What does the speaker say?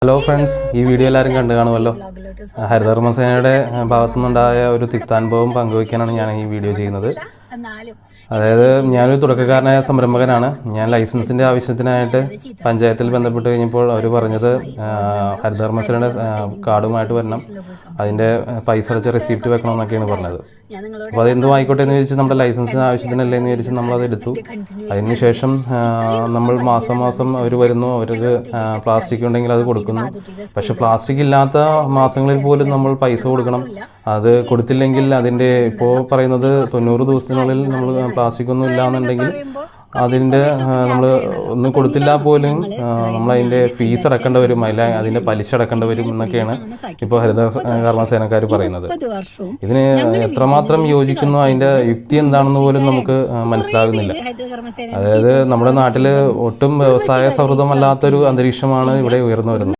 Hello friends, ഈ video എല്ലാവരും കണ്ടു കാണുമല്ലോ. ഹരിതകർമ്മസേനയുടെ ഭാഗത്തുനിന്നുണ്ടായ ഒരു തിക്താനുഭവം പങ്കുവയ്ക്കാനാണ് ഞാൻ ഈ വീഡിയോ ചെയ്യുന്നത്. അതായത് ഞാനൊരു തുടക്കക്കാരനായ സംരംഭകനാണ്. ഞാൻ ലൈസൻസിൻ്റെ ആവശ്യത്തിനായിട്ട് പഞ്ചായത്തിൽ ബന്ധപ്പെട്ട് കഴിഞ്ഞപ്പോൾ അവർ പറഞ്ഞത് ഹരിതകർമ്മസേനയുടെ കാർഡുമായിട്ട് വരണം, അതിൻ്റെ പൈസ അടച്ച റെസിപ്റ്റ് വെക്കണം എന്നൊക്കെയാണ് പറഞ്ഞത്. അപ്പോൾ അതെന്തും ആയിക്കോട്ടെ എന്ന് ചോദിച്ചാൽ നമ്മുടെ ലൈസൻസിന് ആവശ്യത്തിനല്ലേ എന്ന് ചോദിച്ചാൽ നമ്മളത് എടുത്തു. അതിനുശേഷം നമ്മൾ മാസം മാസം അവർ വരുന്നു, അവർക്ക് പ്ലാസ്റ്റിക് ഉണ്ടെങ്കിൽ അത് കൊടുക്കുന്നു. പക്ഷെ പ്ലാസ്റ്റിക് ഇല്ലാത്ത മാസങ്ങളിൽ പോലും നമ്മൾ പൈസ കൊടുക്കണം. അത് കൊടുത്തില്ലെങ്കിൽ അതിൻ്റെ ഇപ്പോൾ പറയുന്നത് 90 ദിവസത്തിനുള്ളിൽ നമ്മൾ പ്ലാസ്റ്റിക് ഒന്നും ഇല്ലാന്നുണ്ടെങ്കിൽ അതിൻ്റെ നമ്മൾ ഒന്നും കൊടുത്തില്ല പോലും നമ്മളതിൻ്റെ ഫീസ് അടക്കേണ്ടി വരും, അതിൻ്റെ പലിശ അടക്കേണ്ടി വരും എന്നൊക്കെയാണ് ഇപ്പോൾ ഹരിതകർമ്മസേനക്കാർ പറയുന്നത്. ഇതിന് എത്രമാത്രം യോജിക്കുന്നു, അതിൻ്റെ യുക്തി എന്താണെന്ന് പോലും നമുക്ക് മനസ്സിലാകുന്നില്ല. അതായത് നമ്മുടെ നാട്ടിൽ ഒട്ടും വ്യവസായ സൗഹൃദമല്ലാത്തൊരു അന്തരീക്ഷമാണ് ഇവിടെ ഉയർന്നു വരുന്നത്.